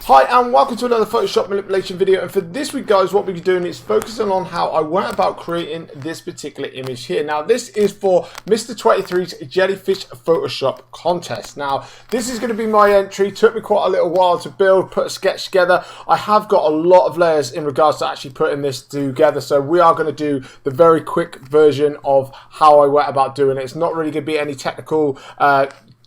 Hi and welcome to another Photoshop manipulation video, and for this week guys what we're doing is focusing on how I went about creating this particular image here. Now this is for Mr. 23's Jellyfish Photoshop contest. Now this is going to be my entry. Took me quite a little while to build, put a sketch together. I have got a lot of layers in regards to actually putting this together, so we are going to do the very quick version of how I went about doing it. It's not really going to be any technical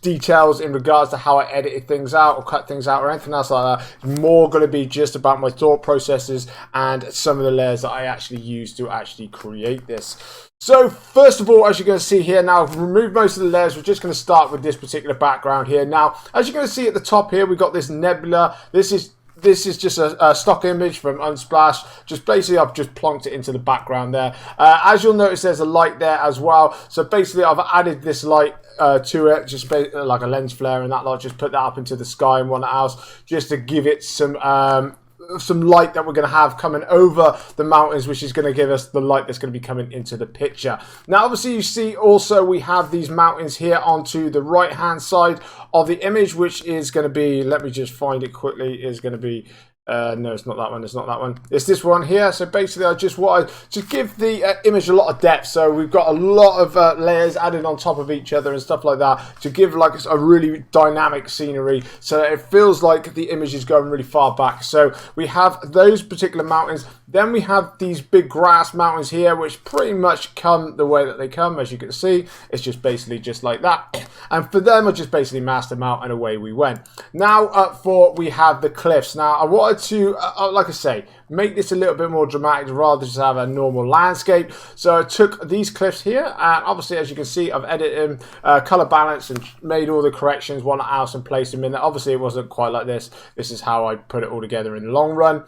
details in regards to how I edited things out or cut things out or anything else like that. It's more going to be just about my thought processes and some of the layers that I actually used to actually create this. So first of all, as you're going to see here, now I've removed most of the layers. We're just going to start with this particular background here. Now as you're going to see at the top here, we've got this nebula. This is just a stock image from Unsplash. Just basically I've just plonked it into the background there. As you'll notice, there's a light there as well. So basically I've added this light to it, just like a lens flare and that lot. Just put that up into the sky and whatnot else, just to give it some light that we're going to have coming over the mountains, which is going to give us the light that's going to be coming into the picture. Now obviously you see also we have these mountains here onto the right hand side of the image, which is going to be, let me just find it quickly, is going to be no, it's not that one, it's not that one, it's this one here. So basically I just wanted to give the image a lot of depth, so we've got a lot of layers added on top of each other and stuff like that to give like a really dynamic scenery, so that it feels like the image is going really far back. So we have those particular mountains, then we have these big grass mountains here, which pretty much come the way that they come. As you can see, it's just basically just like that, and for them I just basically masked them out and away we went. Now we have the cliffs. Now I wanted to like I say, make this a little bit more dramatic rather than just have a normal landscape. So I took these cliffs here, and obviously as you can see I've edited them, color balance, and made all the corrections one else and placed them in there. Obviously it wasn't quite like this. This is how I put it all together in the long run.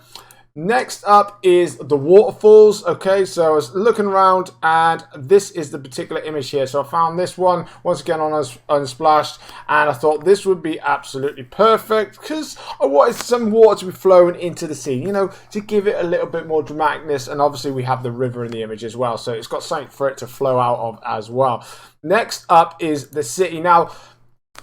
Next up is the waterfalls. Okay, so I was looking around and this is the particular image here. So I found this one once again on Unsplash, and I thought this would be absolutely perfect because I wanted some water to be flowing into the sea, you know, to give it a little bit more dramaticness. And obviously we have the river in the image as well, so it's got something for it to flow out of as well. Next up is the city. Now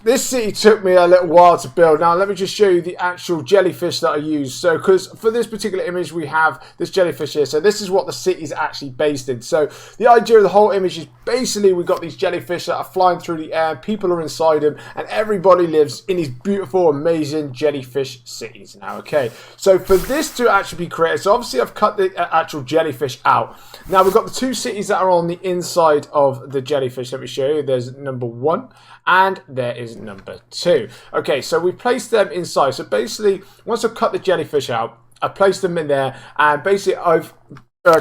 this city took me a little while to build. Now let me just show you the actual jellyfish that I used. So because for this particular image we have this jellyfish here, so this is what the city is actually based in. So the idea of the whole image is basically we've got these jellyfish that are flying through the air, people are inside them, and everybody lives in these beautiful amazing jellyfish cities. Now okay, so for this to actually be created, so obviously I've cut the actual jellyfish out. Now we've got the two cities that are on the inside of the jellyfish. Let me show you. There's number 1 and there is number 2. Okay, so we placed them inside. So basically once I've cut the jellyfish out, I placed them in there, and basically I've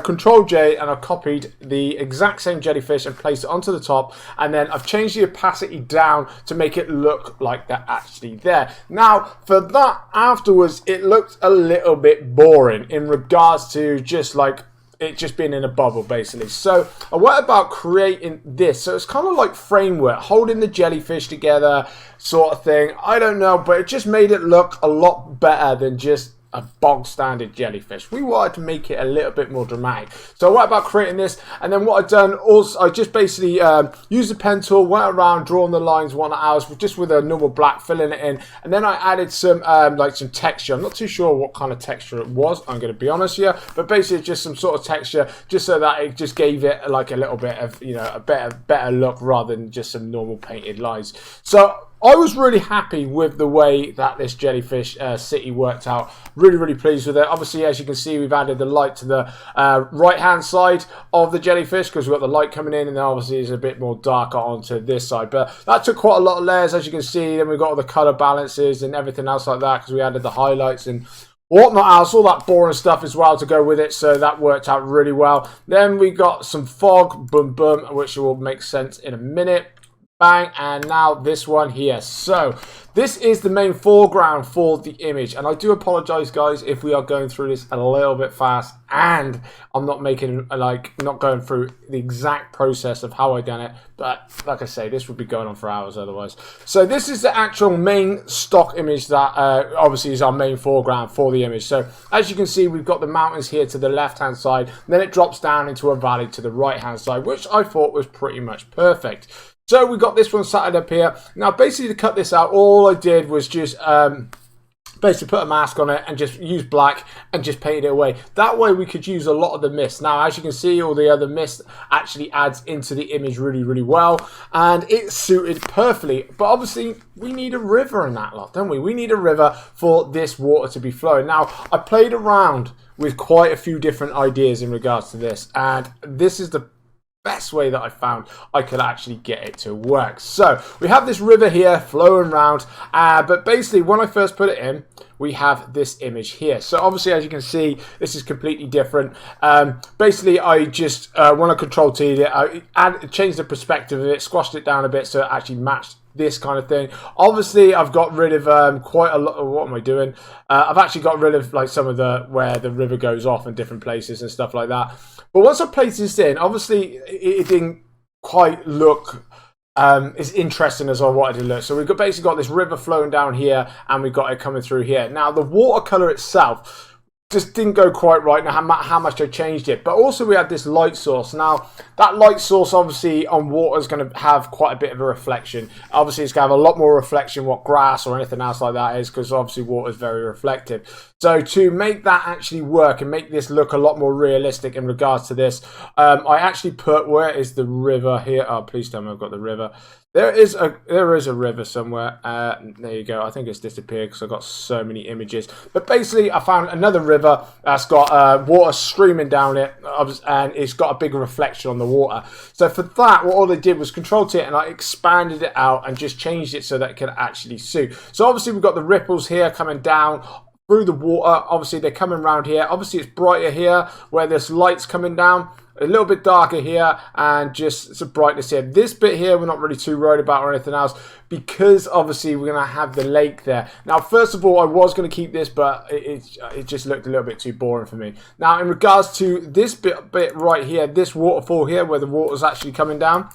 Control J and I've copied the exact same jellyfish and placed it onto the top, and then I've changed the opacity down to make it look like they're actually there. Now for that, afterwards it looked a little bit boring in regards to just like it just being in a bubble basically. So I went about creating this, so it's kind of like framework, holding the jellyfish together sort of thing. I don't know, but it just made it look a lot better than just a bog standard jellyfish. We wanted to make it a little bit more dramatic. So I went about creating this, and then what I've done also, I just basically used the pen tool, went around drawing the lines one hours just with a normal black, filling it in, and then I added some like some texture. I'm not too sure what kind of texture it was, I'm going to be honest here, but basically just some sort of texture, just so that it just gave it like a little bit of, you know, a better look rather than just some normal painted lines. So I was really happy with the way that this jellyfish city worked out. Really pleased with it. Obviously, as you can see, we've added the light to the right hand side of the jellyfish because we've got the light coming in, and then obviously it's a bit more darker onto this side. But that took quite a lot of layers, as you can see. Then we've got all the color balances and everything else like that because we added the highlights and whatnot else, all that boring stuff as well to go with it, so that worked out really well. Then we got some fog, boom boom, which will make sense in a minute. Bang, and now this one here. So this is the main foreground for the image, and I do apologize guys if we are going through this a little bit fast and I'm not making not going through the exact process of how I done it, but like I say, this would be going on for hours otherwise. So this is the actual main stock image that obviously is our main foreground for the image. So as you can see, we've got the mountains here to the left hand side, then it drops down into a valley to the right hand side, which I thought was pretty much perfect. So we got this one sat up here. Now basically to cut this out, all I did was just basically put a mask on it and just use black and just paint it away. That way we could use a lot of the mist. Now, as you can see, all the other mist actually adds into the image really, really well, and it suited perfectly. But obviously, we need a river in that lot, don't we? We need a river for this water to be flowing. Now, I played around with quite a few different ideas in regards to this, and this is the best way that I found I could actually get it to work. So we have this river here flowing around, but basically when I first put it in, we have this image here. So obviously, as you can see, this is completely different. Basically, I just when I control T'd it, I changed the perspective of it, squashed it down a bit so it actually matched this kind of thing. Obviously, I've got rid of quite a lot. What am I doing? I've actually got rid of like some of the where the river goes off in different places and stuff like that. But once I placed this in, obviously it didn't quite look as interesting as I wanted to look. So we've basically got this river flowing down here, and we've got it coming through here. Now the watercolor itself just didn't go quite right. Now how much I changed it, but also we had this light source. Now that light source obviously on water is going to have quite a bit of a reflection. Obviously it's going to have a lot more reflection what grass or anything else like that is, because obviously water is very reflective. So to make that actually work and make this look a lot more realistic in regards to this, I actually put, where is the river here? Oh, please tell me I've got the river. There is a river somewhere. There you go. I think it's disappeared because I've got so many images. But basically, I found another river that's got water streaming down it, and it's got a big reflection on the water. So for that, what all I did was control it, and I expanded it out and just changed it so that it could actually suit. So obviously, we've got the ripples here coming down through the water. Obviously, they're coming around here. Obviously, it's brighter here where there's lights coming down. A little bit darker here, and just some brightness here. This bit here, we're not really too worried about or anything else, because obviously we're going to have the lake there. Now, first of all, I was going to keep this, but it just looked a little bit too boring for me. Now, in regards to this bit right here, this waterfall here, where the water's actually coming down.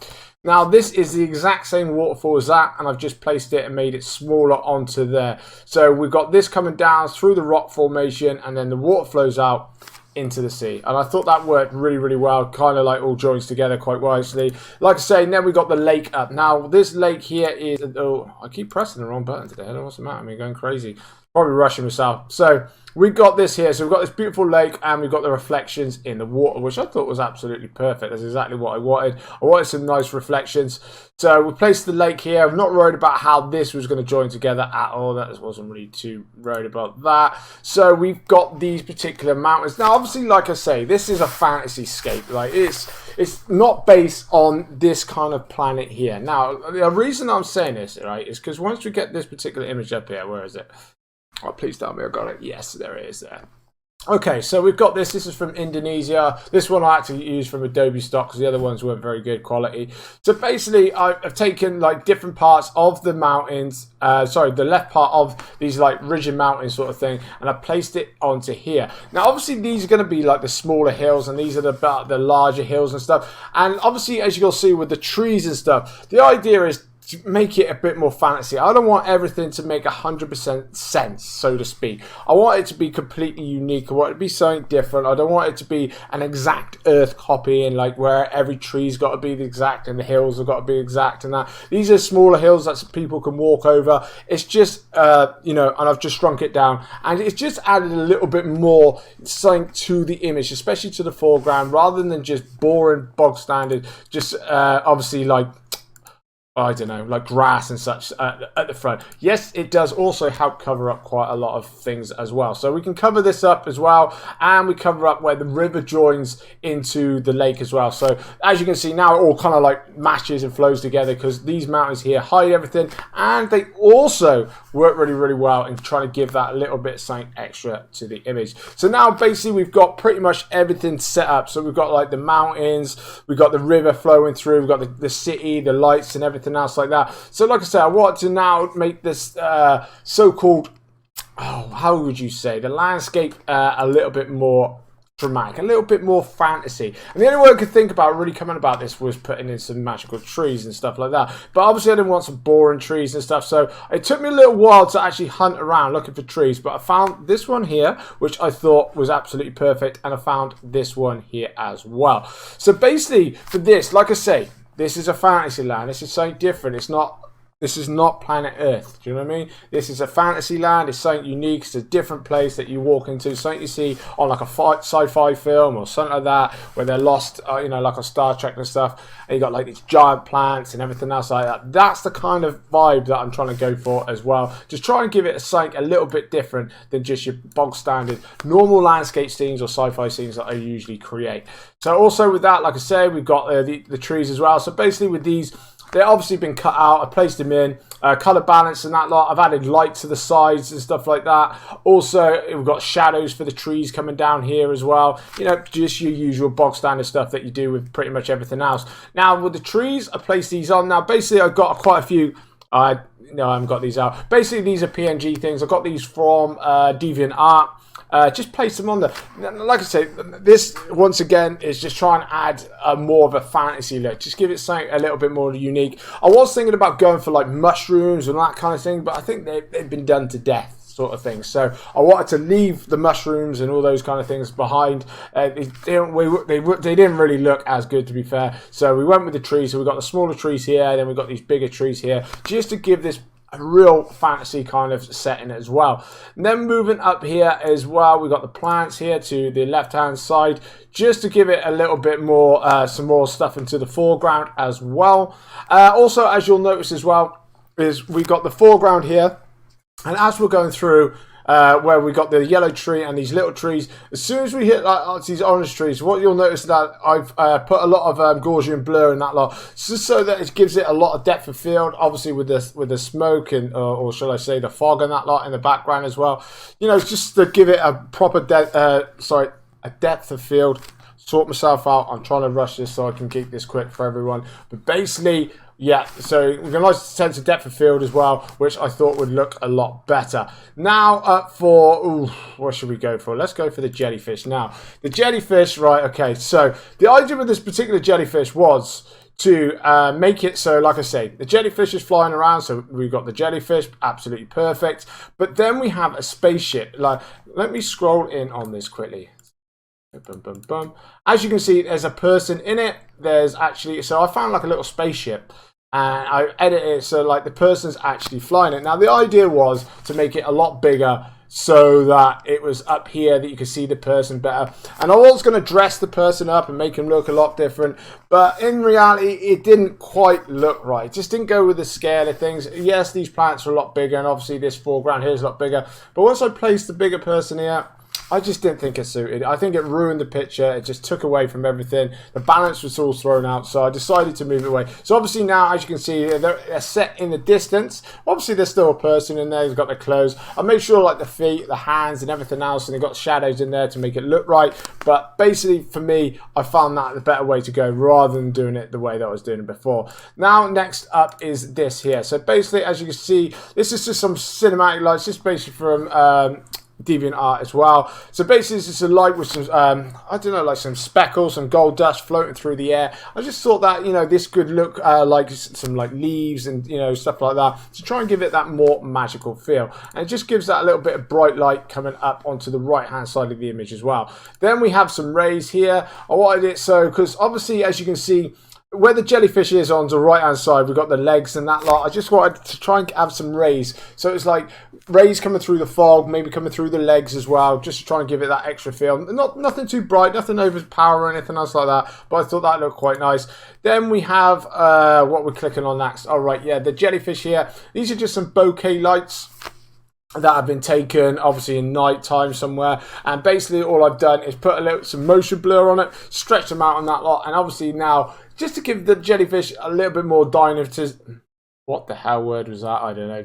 Now, this is the exact same waterfall as that, and I've just placed it and made it smaller onto there. So we've got this coming down through the rock formation, and then the water flows out into the sea, and I thought that worked really, really well, kind of like all joins together quite wisely. Like I say, then we got the lake up. Now this lake here is, oh, I keep pressing the wrong button today. I don't know what's the matter, I'm going crazy, probably rushing myself. So we've got this here, so we've got this beautiful lake, and we've got the reflections in the water, which I thought was absolutely perfect. That's exactly what I wanted. I wanted some nice reflections. So we placed the lake here. I'm not worried about how this was going to join together at all. That wasn't really too worried about that. So we've got these particular mountains. Now, obviously, like I say, this is a fantasy scape. Like it's not based on this kind of planet here. Now, the reason I'm saying this, right, is because once we get this particular image up here, where is it? Oh, please tell me I got it. Yes, there it is there. Okay, so we've got this. This is from Indonesia. This one I actually used from Adobe stock because the other ones weren't very good quality. So basically, I've taken like different parts of the mountains, the left part of these like ridge mountains sort of thing, and I placed it onto here. Now, obviously, these are going to be like the smaller hills, and these are the larger hills and stuff. And obviously, as you'll see with the trees and stuff, the idea is to make it a bit more fantasy. I don't want everything to make 100% sense, so to speak. I want it to be completely unique. I want it to be something different. I don't want it to be an exact Earth copy, and like where every tree's got to be the exact and the hills have got to be exact and that. These are smaller hills that people can walk over. It's just, you know, and I've just shrunk it down, and it's just added a little bit more something to the image, especially to the foreground, rather than just boring, bog standard, just obviously like, I don't know, like grass and such at the front. Yes, it does also help cover up quite a lot of things as well. So we can cover this up as well, and we cover up where the river joins into the lake as well. So as you can see now, it all kind of like matches and flows together because these mountains here hide everything, and they also work really, really well in trying to give that little bit something extra to the image. So now basically we've got pretty much everything set up. So we've got like the mountains, we've got the river flowing through, we've got the city, the lights and everything else like that. So like I said, I want to now make this so-called, how would you say, the landscape a little bit more dramatic, a little bit more fantasy. And the only way I could think about really coming about this was putting in some magical trees and stuff like that. But obviously I didn't want some boring trees and stuff, so it took me a little while to actually hunt around looking for trees. But I found this one here, which I thought was absolutely perfect, and I found this one here as well. So basically for this, like I say, this is a fantasy land. This is something different. It's not This is not planet Earth. Do you know what I mean? This is a fantasy land. It's something unique. It's a different place that you walk into. Something you see on like a sci-fi film or something like that, where they're lost, you know, like on Star Trek and stuff. And you got like these giant plants and everything else like that. That's the kind of vibe that I'm trying to go for as well. Just try and give it something a little bit different than just your bog standard normal landscape scenes or sci-fi scenes that I usually create. So also with that, like I said, we've got the trees as well. So basically with these, they've obviously been cut out. I placed them in. Colour balance and that lot. I've added light to the sides and stuff like that. Also, we've got shadows for the trees coming down here as well. You know, just your usual bog standard stuff that you do with pretty much everything else. Now, with the trees, I placed these on. Now, basically, I've got quite a few. No, I haven't got these out. Basically, these are PNG things. I got these from DeviantArt. Just place them on there. Like I say, this once again is just trying to add more of a fantasy look. Just give it something a little bit more unique. I was thinking about going for like mushrooms and that kind of thing, but I think they've been done to death, sort of thing. So I wanted to leave the mushrooms and all those kind of things behind. They didn't really look as good, to be fair. So we went with the trees. So we got the smaller trees here, then we got these bigger trees here, just to give this a real fantasy kind of setting as well. And then moving up here as well, we got the plants here to the left hand side, just to give it a little bit more, some more stuff into the foreground as well. Also, as you'll notice as well, is we got the foreground here, and as we're going through, where we got the yellow tree and these little trees, as soon as we hit like these orange trees, what you'll notice is that I've put a lot of Gaussian blur in that lot, just so that it gives it a lot of depth of field. Obviously with the smoke and or shall I say the fog and that lot in the background as well. You know, just to give it a proper depth of field. Sort myself out. I'm trying to rush this so I can keep this quick for everyone. But basically, yeah, so we've got a nice sense of depth of field as well, which I thought would look a lot better. Now up for, what should we go for? Let's go for the jellyfish now. The jellyfish, right, okay. So the idea with this particular jellyfish was to make it so, like I say, the jellyfish is flying around, so we've got the jellyfish, absolutely perfect. But then we have a spaceship. Like, let me scroll in on this quickly. Boom, boom, boom. As you can see, there's a person in it. There's actually, so I found like a little spaceship, and I edited it so like the person's actually flying it. Now the idea was to make it a lot bigger, so that it was up here that you could see the person better. And I was going to dress the person up and make him look a lot different, but in reality it didn't quite look right. It just didn't go with the scale of things. Yes, these plants are a lot bigger, and obviously this foreground here is a lot bigger, but once I placed the bigger person here, I just didn't think it suited. I think it ruined the picture. It just took away from everything. The balance was all thrown out, so I decided to move it away. So obviously now, as you can see, they're set in the distance. Obviously, there's still a person in there who's got their clothes. I made sure like the feet, the hands, and everything else, and they got shadows in there to make it look right. But basically, for me, I found that the better way to go rather than doing it the way that I was doing it before. Now, next up is this here. So basically, as you can see, this is just some cinematic lights, just basically from DeviantArt as well. So basically it's just a light with some I don't know, like some speckles, some gold dust floating through the air. I just thought that, you know, this could look like some like leaves and, you know, stuff like that, to try and give it that more magical feel. And it just gives that a little bit of bright light coming up onto the right hand side of the image as well. Then we have some rays here. I wanted it so, because obviously as you can see, where the jellyfish is on the right hand side, we've got the legs and that lot. I just wanted to try and have some rays. So it's like rays coming through the fog, maybe coming through the legs as well, just to try and give it that extra feel. Nothing too bright, nothing overpowering or anything else like that, but I thought that looked quite nice. Then we have what we're clicking on next. All right, yeah, the jellyfish here. These are just some bokeh lights that have been taken obviously in night time somewhere, and basically all I've done is put some motion blur on it, stretch them out on that lot, and obviously now just to give the jellyfish a little bit more dynamism. What the hell word was that? I don't know.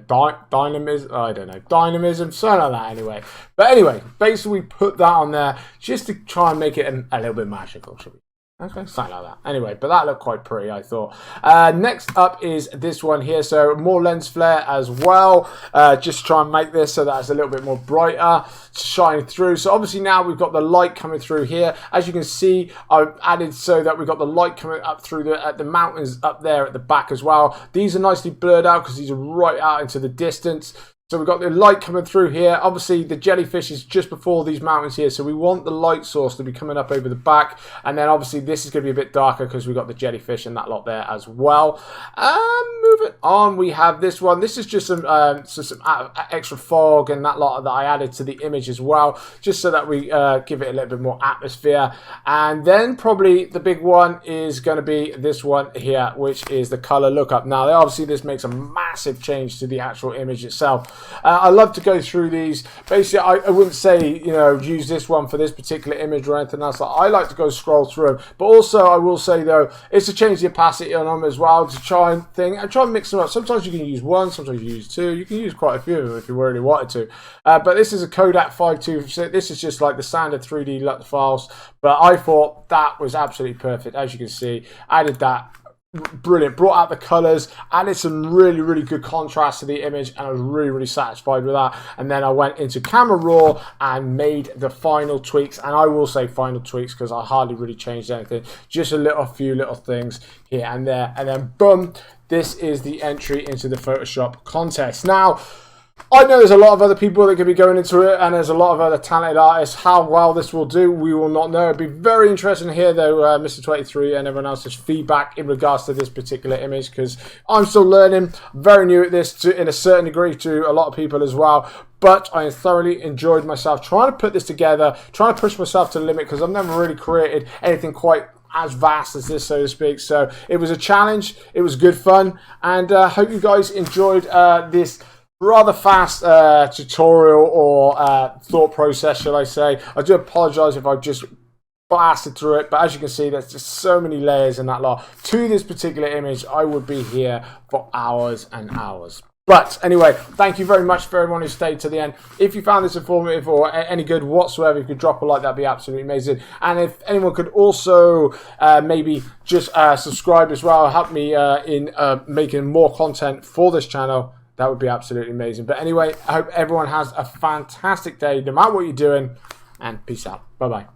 Dynamism? I don't know. Dynamism? Something like that anyway. But anyway, basically we put that on there just to try and make it a little bit magical, should we? Okay, something like that. Anyway, but that looked quite pretty, I thought. Next up is this one here. So more lens flare as well. Just try and make this so that it's a little bit more brighter, shining through. So obviously now we've got the light coming through here. As you can see, I've added so that we've got the light coming up through the mountains up there at the back as well. These are nicely blurred out because these are right out into the distance. So we've got the light coming through here. Obviously, the jellyfish is just before these mountains here, so we want the light source to be coming up over the back. And then obviously this is going to be a bit darker because we've got the jellyfish and that lot there as well. Moving on, we have this one. This is just some extra fog and that lot that I added to the image as well, just so that we give it a little bit more atmosphere. And then probably the big one is going to be this one here, which is the color lookup. Now, obviously, this makes a massive change to the actual image itself. I love to go through these. Basically, I wouldn't say, you know, use this one for this particular image or anything else. I like to go scroll through them. But also, I will say, though, is to change the opacity on them as well, to try and mix them up. Sometimes you can use one, sometimes you use two. You can use quite a few of them if you really wanted to. But this is a Kodak 526. This is just like the standard 3D LUT files. But I thought that was absolutely perfect. As you can see, added that. Brilliant. Brought out the colors, added some really good contrast to the image, and I was really satisfied with that. And then I went into Camera Raw and made the final tweaks, and I will say final tweaks because I hardly really changed anything, just a few little things here and there, and then boom, this is the entry into the Photoshop contest. Now, I know there's a lot of other people that could be going into it, and there's a lot of other talented artists. How well this will do, we will not know. It'd be very interesting to hear, though, Mr. 23 and everyone else's feedback in regards to this particular image, because I'm still learning, very new at this in a certain degree to a lot of people as well. But I thoroughly enjoyed myself trying to put this together, trying to push myself to the limit, because I've never really created anything quite as vast as this, so to speak. So it was a challenge, it was good fun, and I hope you guys enjoyed this rather fast tutorial or thought process, shall I say. I do apologise if I just blasted through it, but as you can see, there's just so many layers in that lot. To this particular image, I would be here for hours and hours. But anyway, thank you very much for everyone who stayed to the end. If you found this informative or any good whatsoever, if you could drop a like, that'd be absolutely amazing. And if anyone could also maybe just subscribe as well, help me in making more content for this channel, that would be absolutely amazing. But anyway, I hope everyone has a fantastic day, no matter what you're doing, and peace out. Bye-bye.